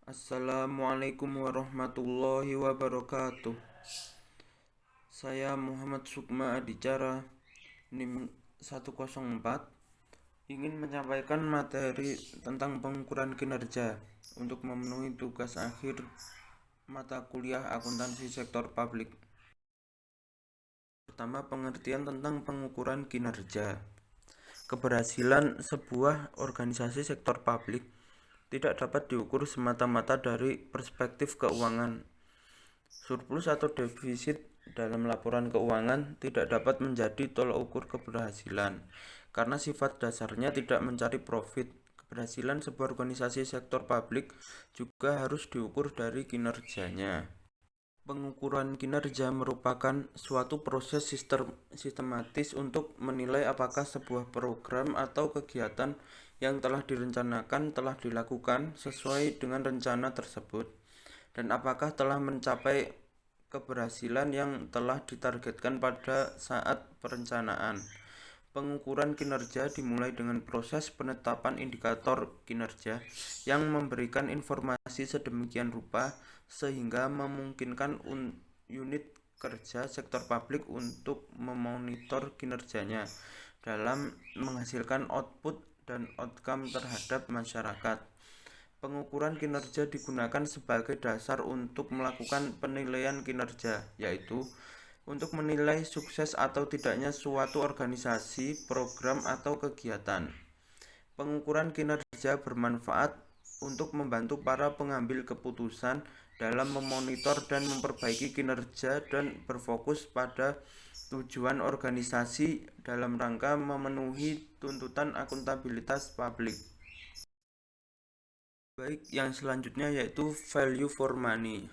Assalamualaikum warahmatullahi wabarakatuh. Saya Muhammad Sukma Adicara, NIM 104, ingin menyampaikan materi tentang pengukuran kinerja untuk memenuhi tugas akhir mata kuliah akuntansi sektor publik. Pertama, pengertian tentang pengukuran kinerja. Keberhasilan sebuah organisasi sektor publik tidak dapat diukur semata-mata dari perspektif keuangan. Surplus atau defisit dalam laporan keuangan tidak dapat menjadi tolak ukur keberhasilan, karena sifat dasarnya tidak mencari profit. Keberhasilan sebuah organisasi sektor publik juga harus diukur dari kinerjanya. Pengukuran kinerja merupakan suatu proses sistematis untuk menilai apakah sebuah program atau kegiatan yang telah direncanakan telah dilakukan sesuai dengan rencana tersebut, dan apakah telah mencapai keberhasilan yang telah ditargetkan pada saat perencanaan. Pengukuran kinerja dimulai dengan proses penetapan indikator kinerja yang memberikan informasi sedemikian rupa sehingga memungkinkan unit kerja sektor publik untuk memonitor kinerjanya dalam menghasilkan output dan outcome terhadap masyarakat. Pengukuran kinerja digunakan sebagai dasar untuk melakukan penilaian kinerja, yaitu untuk menilai sukses atau tidaknya suatu organisasi, program, atau kegiatan. Pengukuran kinerja bermanfaat untuk membantu para pengambil keputusan dalam memonitor dan memperbaiki kinerja dan berfokus pada tujuan organisasi dalam rangka memenuhi tuntutan akuntabilitas publik. Baik, yang selanjutnya yaitu value for money.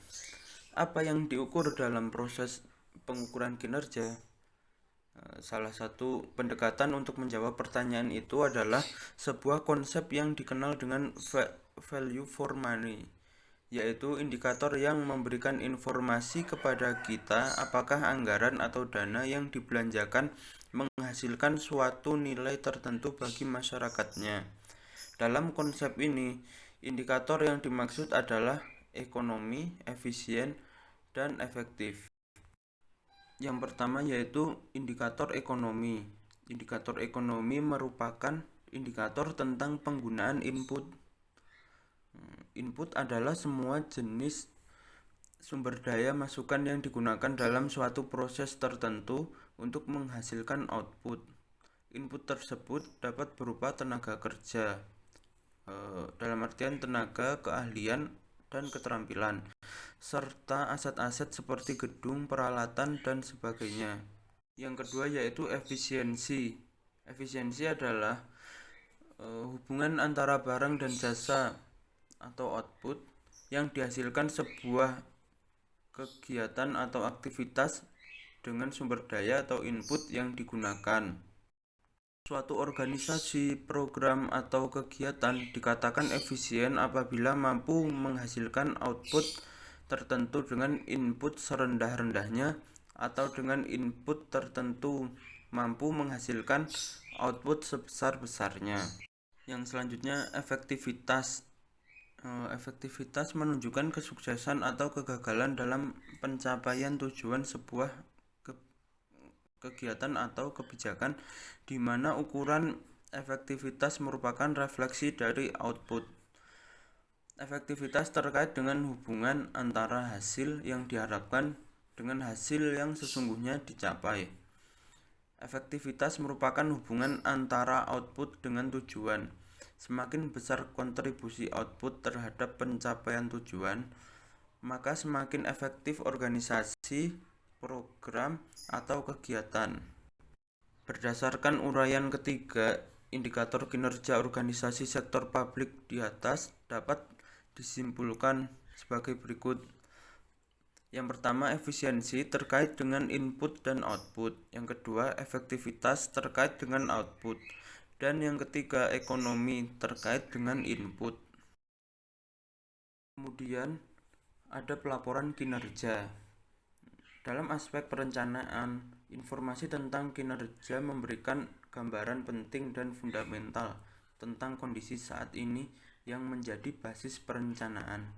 Apa yang diukur dalam proses pengukuran kinerja? Salah satu pendekatan untuk menjawab pertanyaan itu adalah sebuah konsep yang dikenal dengan value for money, yaitu indikator yang memberikan informasi kepada kita apakah anggaran atau dana yang dibelanjakan menghasilkan suatu nilai tertentu bagi masyarakatnya. Dalam konsep ini, indikator yang dimaksud adalah ekonomi, efisien, dan efektif. Yang pertama yaitu indikator ekonomi. Indikator ekonomi merupakan indikator tentang penggunaan input. Input adalah semua jenis sumber daya masukan yang digunakan dalam suatu proses tertentu untuk menghasilkan output. Input tersebut dapat berupa tenaga kerja, dalam artian tenaga, keahlian, dan keterampilan, serta aset-aset seperti gedung, peralatan, dan sebagainya. Yang kedua yaitu efisiensi. Efisiensi adalah hubungan antara barang dan jasa atau output yang dihasilkan sebuah kegiatan atau aktivitas dengan sumber daya atau input yang digunakan. Suatu organisasi, program, atau kegiatan dikatakan efisien apabila mampu menghasilkan output tertentu dengan input serendah-rendahnya atau dengan input tertentu mampu menghasilkan output sebesar-besarnya. Yang selanjutnya efektivitas. Efektivitas menunjukkan kesuksesan atau kegagalan dalam pencapaian tujuan sebuah kegiatan atau kebijakan, di mana ukuran efektivitas merupakan refleksi dari output. Efektivitas terkait dengan hubungan antara hasil yang diharapkan dengan hasil yang sesungguhnya dicapai. Efektivitas merupakan hubungan antara output dengan tujuan. Semakin besar kontribusi output terhadap pencapaian tujuan, maka semakin efektif organisasi, program, atau kegiatan. Berdasarkan uraian ketiga, indikator kinerja organisasi sektor publik di atas dapat disimpulkan sebagai berikut. Yang pertama, efisiensi terkait dengan input dan output. Yang kedua, efektivitas terkait dengan output. Dan yang ketiga, ekonomi terkait dengan input. Kemudian ada pelaporan kinerja. Dalam aspek perencanaan, informasi tentang kinerja memberikan gambaran penting dan fundamental tentang kondisi saat ini yang menjadi basis perencanaan.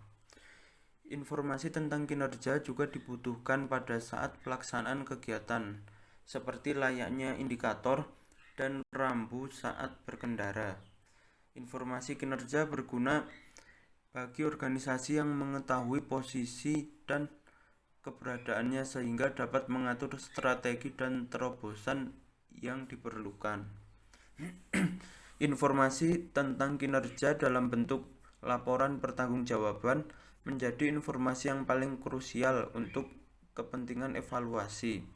Informasi tentang kinerja juga dibutuhkan pada saat pelaksanaan kegiatan, seperti layaknya indikator dan rambu saat berkendara. Informasi kinerja berguna bagi organisasi yang mengetahui posisi dan keberadaannya sehingga dapat mengatur strategi dan terobosan yang diperlukan. Informasi tentang kinerja dalam bentuk laporan pertanggungjawaban menjadi informasi yang paling krusial untuk kepentingan evaluasi.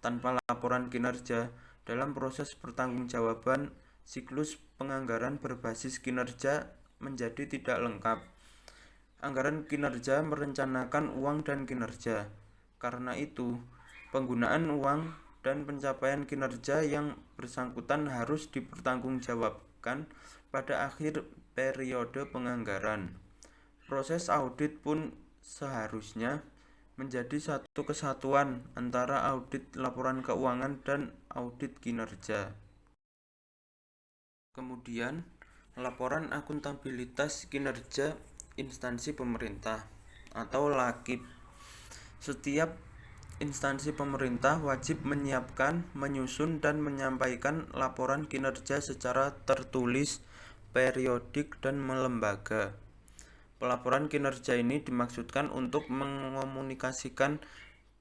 Tanpa laporan kinerja dalam proses pertanggungjawaban, siklus penganggaran berbasis kinerja menjadi tidak lengkap. Anggaran kinerja merencanakan uang dan kinerja. Karena itu, penggunaan uang dan pencapaian kinerja yang bersangkutan harus dipertanggungjawabkan pada akhir periode penganggaran. Proses audit pun seharusnya menjadi satu kesatuan antara audit laporan keuangan dan audit kinerja. Kemudian, laporan akuntabilitas kinerja instansi pemerintah atau LAKIP. Setiap instansi pemerintah wajib menyiapkan, menyusun, dan menyampaikan laporan kinerja secara tertulis, periodik, dan melembaga. Pelaporan kinerja ini dimaksudkan untuk mengomunikasikan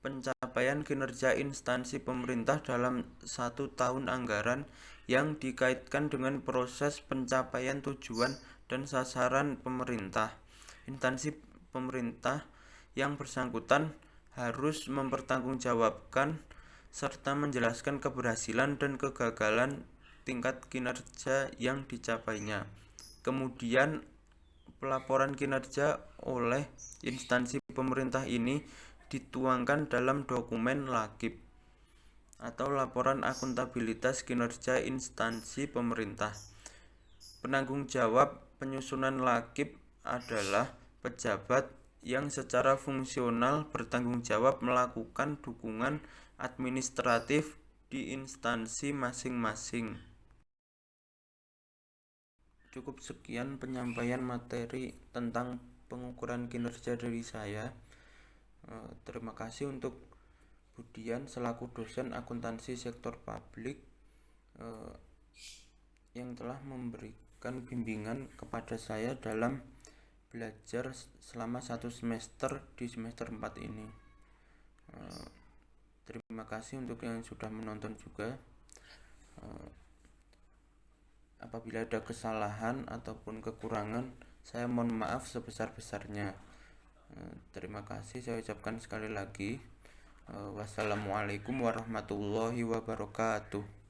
pencapaian kinerja instansi pemerintah dalam 1 tahun anggaran yang dikaitkan dengan proses pencapaian tujuan dan sasaran pemerintah. Instansi pemerintah yang bersangkutan harus mempertanggungjawabkan serta menjelaskan keberhasilan dan kegagalan tingkat kinerja yang dicapainya. Kemudian pelaporan kinerja oleh instansi pemerintah ini dituangkan dalam dokumen LAKIP atau laporan akuntabilitas kinerja instansi pemerintah. Penanggung jawab penyusunan LAKIP adalah pejabat yang secara fungsional bertanggung jawab melakukan dukungan administratif di instansi masing-masing. Cukup sekian penyampaian materi tentang pengukuran kinerja dari saya. Terima kasih untuk Budian selaku dosen akuntansi sektor publik yang telah memberikan bimbingan kepada saya dalam belajar selama 1 semester di semester 4 ini. Terima kasih untuk yang sudah menonton juga. Apabila ada kesalahan ataupun kekurangan, saya mohon maaf sebesar-besarnya. Terima kasih saya ucapkan sekali lagi. Wassalamualaikum warahmatullahi wabarakatuh.